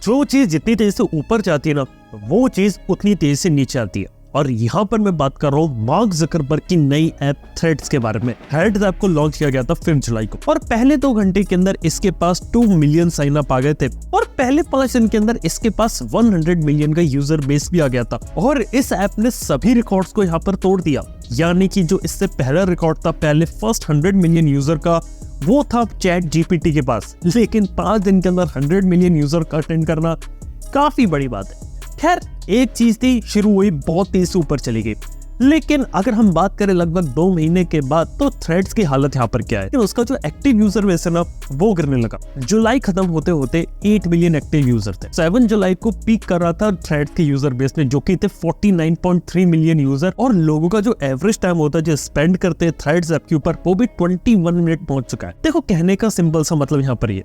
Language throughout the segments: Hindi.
जो चीज जितनी तेजी से ऊपर जाती है ना, वो चीज उतनी तेजी से नीचे आती है। और यहाँ पर मैं बात कर रहा हूँ मार्क ज़करबर्ग की नई ऐप थ्रेड्स के बारे में। थ्रेड्स ऐप को लॉन्च किया गया था 5 जुलाई को और पहले 2 घंटे के अंदर इसके पास 2 मिलियन साइन अप आ गए थे और पहले 5 दिन के अंदर इसके पास 100 मिलियन का यूजर बेस भी आ गया था। और इस ऐप ने सभी रिकॉर्ड्स को यहाँ पर तोड़ दिया, यानी कि जो इससे पहला रिकॉर्ड था पहले फर्स्ट 100 मिलियन यूजर का, वो था चैट जीपीटी के पास। लेकिन 5 दिन के अंदर 100 मिलियन यूजर का अटेंड करना काफी बड़ी बात है। खैर, एक चीज थी, शुरू हुई बहुत तेज से ऊपर चली गई। लेकिन अगर हम बात करें लगभग 2 महीने के बाद, तो थ्रेड्स की हालत यहाँ पर क्या है कि उसका जो एक्टिव यूजर बेस है ना, वो गिरने लगा। जुलाई खत्म होते होते 8 मिलियन एक्टिव यूजर थे। 7 जुलाई को पीक कर रहा था थ्रेड्स के यूजर बेस में, जो कि थे 49.3 मिलियन यूजर। और लोगों का जो एवरेज टाइम होता है जो स्पेंड करते हैं थ्रेड्स ऐप के ऊपर, वो भी 21 मिनट पहुंच चुका है। देखो, कहने का सिंपल सा मतलब यहाँ पर ये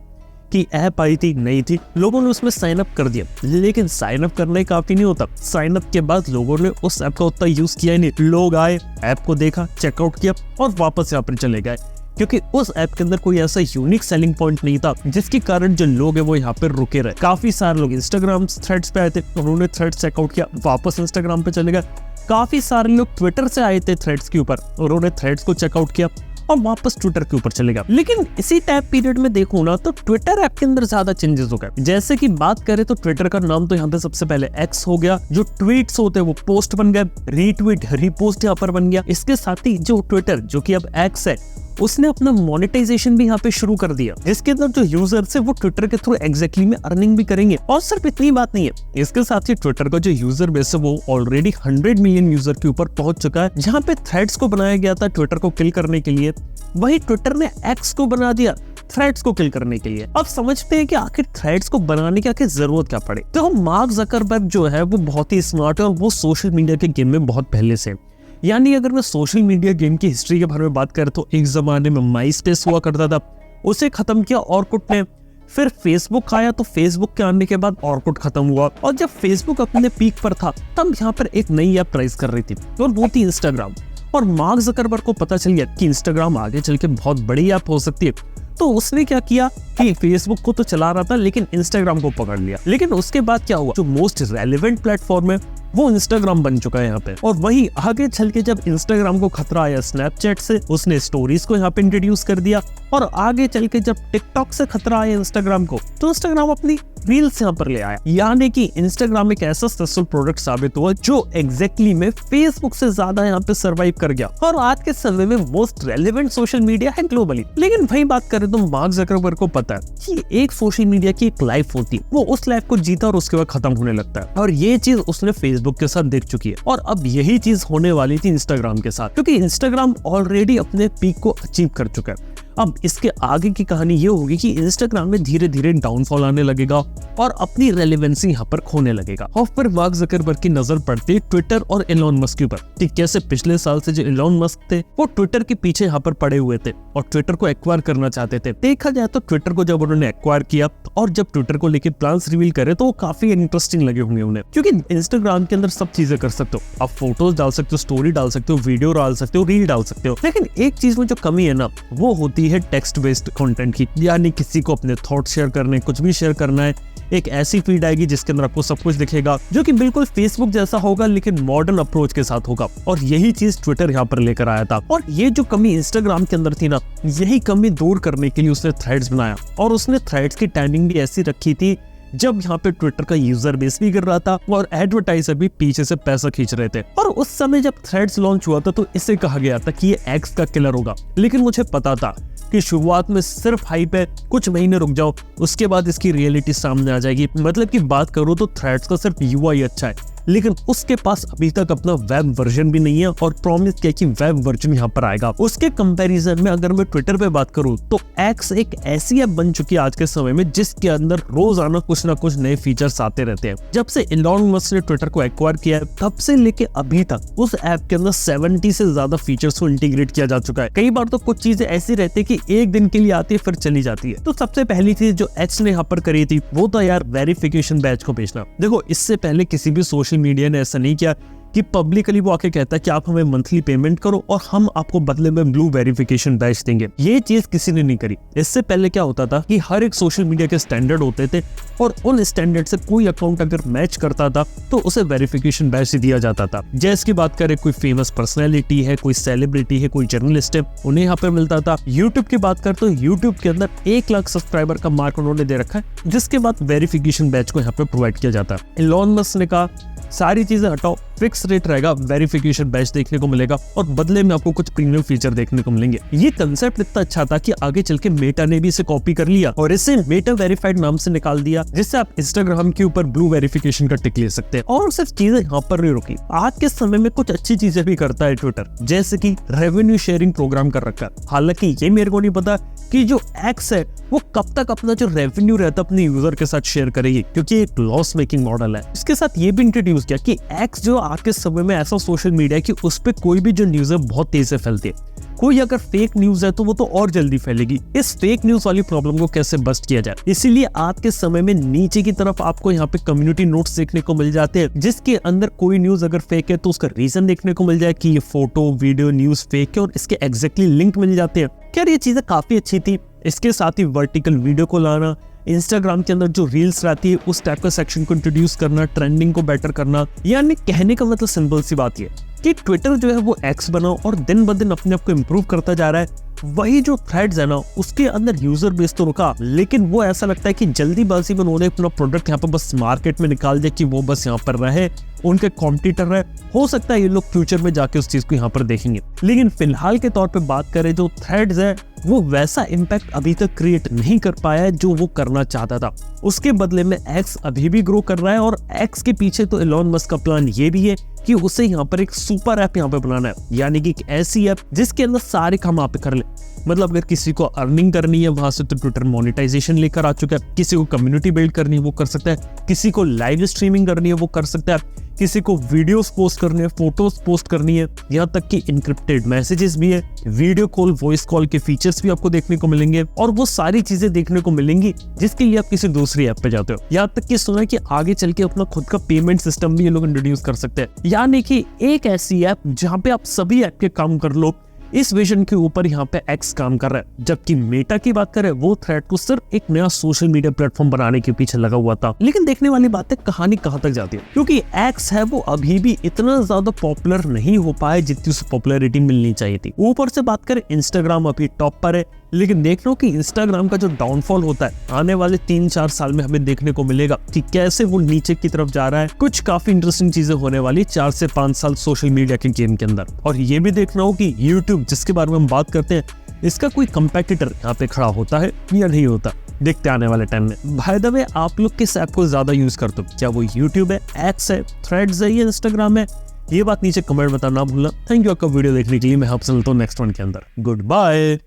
कि ऐप आई थी, नहीं थी, लोगों ने उसमें साइन अप कर दिया। लेकिन साइन अप करना ही काफी नहीं होता। साइन अप के बाद लोगों ने उस ऐप का उतना यूज किया ही नहीं। लोग आए, ऐप को देखा, चेकआउट किया और वापस यहाँ पर चले गए, क्योंकि उस ऐप के अंदर कोई ऐसा यूनिक सेलिंग पॉइंट नहीं था जिसके कारण जो लोग हैं वो यहाँ पर रुके रहे। काफी सारे लोग इंस्टाग्राम थ्रेड्स पे आए थे, उन्होंने थ्रेड्स चेकआउट किया, वापस इंस्टाग्राम पे चले गए। काफी सारे लोग ट्विटर से आए थे थ्रेड्स के ऊपर, उन्होंने थ्रेड्स को चेकआउट किया और वापस ट्विटर के ऊपर चलेगा। लेकिन इसी टाइम पीरियड में देखूं ना, तो ट्विटर ऐप के अंदर ज्यादा चेंजेस हो गए। जैसे कि बात करें तो ट्विटर का नाम तो यहाँ पे सबसे पहले एक्स हो गया, जो ट्वीट्स होते हैं वो पोस्ट बन गए, रीट्वीट रीपोस्ट यहाँ पर बन गया। इसके साथ ही जो ट्विटर, जो कि अब एक्स है, उसने अपना मोनेटाइजेशन भी यहाँ पे शुरू कर दिया, जिसके अंदर जो यूजर्स है वो ट्विटर के थ्रू एग्जैक्टली में अर्निंग भी करेंगे। और सिर्फ इतनी बात नहीं है, इसके साथ ही ट्विटर का जो यूजर बेस है वो ऑलरेडी 100 मिलियन यूजर के ऊपर पहुंच चुका है। जहाँ पे थ्रेड्स को बनाया गया था ट्विटर को किल करने के लिए, वही ट्विटर ने एक्स को बना दिया थ्रेड्स को किल करने के लिए। अब समझते हैं कि आखिर थ्रेड्स को बनाने की आखिर जरूरत क्या पड़े। तो मार्क ज़करबर्ग जो है वो बहुत ही स्मार्ट है और वो सोशल मीडिया के गेम में बहुत पहले से। यानी अगर मैं सोशल मीडिया गेम की हिस्ट्री के बारे में बात करें तो एक जमाने में माइस्पेस हुआ करता था, उसे खत्म किया ऑरकुट ने। फिर फेसबुक आया, तो फेसबुक के आने के बाद ऑरकुट खत्म हुआ। और जब फेसबुक अपने पीक पर था, तब यहाँ पर एक नई ऐप राइज कर रही थी और वो थी इंस्टाग्राम। और मार्क ज़करबर्ग को पता चल गया कि इंस्टाग्राम आगे चल के बहुत बड़ी ऐप हो सकती है। तो उसने क्या किया कि फेसबुक को तो चला रहा था लेकिन इंस्टाग्राम को पकड़ लिया। लेकिन उसके बाद क्या हुआ, जो मोस्ट रेलेवेंट प्लेटफॉर्म है वो इंस्टाग्राम बन चुका है यहाँ पे। और वही आगे चल के जब इंस्टाग्राम को खतरा आया स्नैपचैट से, उसने स्टोरीज को यहाँ पे इंट्रोड्यूस कर दिया। और आगे चल के जब टिकटॉक से खतरा आया इंस्टाग्राम को, तो इंस्टाग्राम अपनी रील्स यहाँ पर ले आया। यानी कि इंस्टाग्राम एक ऐसा सक्सेसफुल प्रोडक्ट साबित हुआ जो एग्जैक्टली में फेसबुक से ज्यादा यहाँ पे सर्वाइव कर गया और आज के समय में मोस्ट रेलेवेंट सोशल मीडिया है ग्लोबली। लेकिन वही बात करें तो मार्क ज़करबर्ग को पता है कि एक सोशल मीडिया की एक लाइफ होती है, वो उस लाइफ को जीता और उसके बाद खत्म होने लगता है। और ये चीज उसने फेसबुक के साथ देख चुकी है और अब यही चीज होने वाली थी इंस्टाग्राम के साथ, क्योंकि इंस्टाग्राम ऑलरेडी अपने पीक को अचीव कर चुका है। अब इसके आगे की कहानी ये होगी कि इंस्टाग्राम में धीरे धीरे डाउनफॉल आने लगेगा और अपनी रेलेवेंसी यहाँ पर खोने लगेगा। और फिर मार्क ज़करबर्ग की नजर पड़ती है ट्विटर और एलोन मस्क के ऊपर कि कैसे पिछले साल से जो एलोन मस्क थे वो ट्विटर के पीछे यहाँ पर पड़े हुए थे और ट्विटर को एक्वायर करना चाहते थे। देखा जाए तो ट्विटर को जब उन्होंने एक्वायर किया और जब ट्विटर को लेकर प्लान्स रिवील करे तो वो काफी इंटरेस्टिंग लगे होंगे उन्हें, क्योंकि इंस्टाग्राम के अंदर सब चीजें कर सकते हो। आप फोटोज डाल सकते हो, स्टोरी डाल सकते हो, वीडियो डाल सकते हो, रील डाल सकते हो। लेकिन एक चीज में जो कमी है ना, वो होती है टेक्स्ट बेस्ड कंटेंट की। यानी किसी को अपने थॉट शेयर करने, कुछ भी शेयर करना है, एक ऐसी फीड आएगी जिसके अंदर आपको सब कुछ दिखेगा, जो कि बिल्कुल फेसबुक जैसा होगा लेकिन मॉडर्न अप्रोच के साथ होगा। और यही चीज ट्विटर यहाँ पर लेकर आया था। और ये जो कमी इंस्टाग्राम के अंदर थी ना, यही कमी दूर करने के लिए उसने थ्रेड्स बनाया। और उसने थ्रेड्स की टाइमिंग भी ऐसी रखी थी जब यहाँ पे ट्विटर का यूजर बेस भी गिर रहा था और एडवर्टाइजर भी पीछे से पैसा खींच रहे थे। और उस समय जब थ्रेड्स लॉन्च हुआ था तो इसे कहा गया था कि ये एक्स का किलर होगा। लेकिन मुझे पता था कि शुरुआत में सिर्फ हाइप है, कुछ महीने रुक जाओ, उसके बाद इसकी रियलिटी सामने आ जाएगी। मतलब की बात करूँ तो थ्रेड्स का सिर्फ यूआई अच्छा है, लेकिन उसके पास अभी तक अपना वेब वर्जन भी नहीं है और प्रॉमिस किया कि वेब वर्जन यहाँ पर आएगा। उसके कंपैरिजन में अगर मैं ट्विटर पे बात करूँ तो एक्स एक ऐसी ऐप बन चुकी है आज के समय में जिसके अंदर रोजाना कुछ ना कुछ नए फीचर्स आते रहते हैं। जब से एलोन मस्क ने ट्विटर को एक्वायर किया है तब से लेके अभी तक उस ऐप के अंदर 70 से ज्यादा फीचर्स को इंटीग्रेट किया जा चुका है। कई बार तो कुछ चीजें ऐसी रहती है कि एक दिन के लिए आती है फिर चली जाती है। तो सबसे पहली चीज जो एक्स ने यहाँ पर करी थी वो था यार वेरिफिकेशन बैच को भेजना। देखो, इससे पहले किसी भी सोशल मीडिया ने ऐसा नहीं किया कि पब्लिकली वो आके कहता है कि आप हमें मंथली पेमेंट करो और हम आपको बदले में ब्लू वेरिफिकेशन बैज देंगे। ये चीज किसी ने नहीं करी। इससे पहले क्या होता था कि हर एक सोशल मीडिया के स्टैंडर्ड होते थे और उन स्टैंडर्ड से कोई अकाउंट अगर मैच करता था तो उसे वेरिफिकेशन बैज दिया जाता था। जैसे की बात करें, कोई फेमस पर्सनैलिटी है, कोई सेलिब्रिटी है, कोई जर्नलिस्ट है, उन्हें यहाँ पे मिलता था। यूट्यूब की बात करते तो यूट्यूब के अंदर 1 लाख सब्सक्राइबर का मार्क उन्होंने दे रखा है, जिसके बाद वेरिफिकेशन बैच को यहाँ पे प्रोवाइड किया जाता है। एलोन मस्क ने कहा सारी चीजें हटाओ, फिक्स रेट रहेगा, वेरिफिकेशन बैच देखने को मिलेगा और बदले में आपको कुछ प्रीमियम फीचर देखने को मिलेंगे। ये कंसेप्ट इतना अच्छा था कि आगे चल के मेटा ने भी इसे कॉपी कर लिया और इसे मेटा वेरीफाइड नाम से निकाल दिया, जिससे आप इंस्टाग्राम के ऊपर ब्लू वेरिफिकेशन का टिक ले सकते हैं। और सिर्फ चीजें यहाँ पर नहीं रुकी, आज के समय में कुछ अच्छी चीजें भी करता है ट्विटर, जैसे की रेवेन्यू शेयरिंग प्रोग्राम कर रखा है। हालांकि ये मेरे को नहीं पता कि जो एक्स है वो कब तक अपना जो रेवेन्यू रहता है अपने यूजर के साथ शेयर करेगी, क्योंकि एक लॉस मेकिंग मॉडल है। इसके साथ ये भी इंट्रोड्यूस किया कि एक्स जो आज के समय में ऐसा सोशल मीडिया है कि उस पे कोई भी जो न्यूज है बहुत तेज से फैलती है। कोई अगर फेक न्यूज है तो वो तो और जल्दी फैलेगी। इस फेक न्यूज वाली प्रॉब्लम को कैसे बस्ट किया जाए, इसीलिए आज के समय में नीचे की तरफ आपको यहाँ पे कम्युनिटी नोट्स देखने को मिल जाते हैं, जिसके अंदर कोई न्यूज अगर फेक है तो उसका रीजन देखने को मिल जाए कि ये फोटो वीडियो न्यूज फेक है और इसके एग्जैक्टली लिंक मिल जाते हैं। खैर ये चीजें काफी अच्छी थी। इसके साथ ही वर्टिकल वीडियो को लाना, इंस्टाग्राम के अंदर जो रील्स रहती है उस टाइप का सेक्शन को इंट्रोड्यूस करना, ट्रेंडिंग को बेटर करना। यानी कहने का मतलब सिंपल सी बात ये कि ट्विटर जो है वो एक्स बना और दिन ब दिन अपने आप को इम्प्रूव करता जा रहा है। वही जो थ्रेड्स है ना, उसके अंदर यूजर बेस तो रुका, लेकिन वो ऐसा लगता है कि जल्दीबाजी में उन्होंने अपना प्रोडक्ट यहाँ पर बस मार्केट में निकाल दिया कि वो बस यहाँ पर रहे, उनके कॉम्पिटिटर है। हो सकता है ये लोग फ्यूचर में जाके उस चीज को यहाँ पर देखेंगे, लेकिन फिलहाल के तौर पे बात करें जो थ्रेड्स है वो वैसा इम्पैक्ट अभी तक क्रिएट नहीं कर पाया है जो वो करना चाहता था। उसके बदले में एक्स अभी भी ग्रो कर रहा है और एक्स के पीछे तो एलोन मस्क का प्लान ये भी है कि उसे यहाँ पर एक सुपर ऐप यहाँ पे बनाना है, यानी कि एक ऐसी ऐप जिसके अंदर सारे काम आप कर ले। मतलब अगर किसी को अर्निंग करनी है वहां से तो ट्विटर मोनेटाइजेशन लेकर आ चुका है, किसी को कम्युनिटी बिल्ड करनी है वो कर सकता है, किसी को लाइव स्ट्रीमिंग करनी है वो कर सकता है, किसी को वीडियोस पोस्ट करनी है, फोटोज पोस्ट करनी है, यहाँ तक कि इनक्रिप्टेड मैसेजेस भी है, वीडियो कॉल, वॉइस कॉल के फीचर्स भी आपको देखने को मिलेंगे और वो सारी चीजें देखने को मिलेंगी जिसके लिए आप किसी दूसरी ऐप पे जाते हो। यहाँ तक कि सुना है कि आगे चल के अपना खुद का पेमेंट सिस्टम भी ये लोग इंट्रोड्यूस कर सकते हैं, यानी कि एक ऐसी ऐप जहाँ पे आप सभी ऐप के काम कर लो। इस विजन के ऊपर यहाँ पे एक्स काम कर रहा है, जबकि मेटा की बात करें वो थ्रेड को सिर्फ एक नया सोशल मीडिया प्लेटफॉर्म बनाने के पीछे लगा हुआ था। लेकिन देखने वाली बात है कहानी कहाँ तक जाती है, क्योंकि एक्स है वो अभी भी इतना ज्यादा पॉपुलर नहीं हो पाया जितनी उसे पॉपुलैरिटी मिलनी चाहिए थी। ऊपर से बात करें इंस्टाग्राम अभी टॉप पर है, लेकिन देख लो कि इंस्टाग्राम का जो डाउनफॉल होता है आने वाले 3-4 साल में हमें देखने को मिलेगा कि कैसे वो नीचे की तरफ जा रहा है। कुछ काफी इंटरेस्टिंग चीजें होने वाली 4 से 5 साल सोशल मीडिया के गेम के अंदर। और ये भी देखना हो कि यूट्यूब जिसके बारे में हम बात करते हैं इसका कोई कंपेटिटर यहाँ पे खड़ा होता है या नहीं होता, देखते आने वाले टाइम में। बाय द वे आप लोग किस ऐप को ज्यादा यूज करते हो, क्या वो यूट्यूब है, एक्स है, थ्रेड्स है या इंस्टाग्राम है? ये बात नीचे कमेंट बताना भूलना। थैंक यू आपका वीडियो देखने के लिए। मैं आपसे मिलता हूँ नेक्स्ट वन के अंदर। Good bye.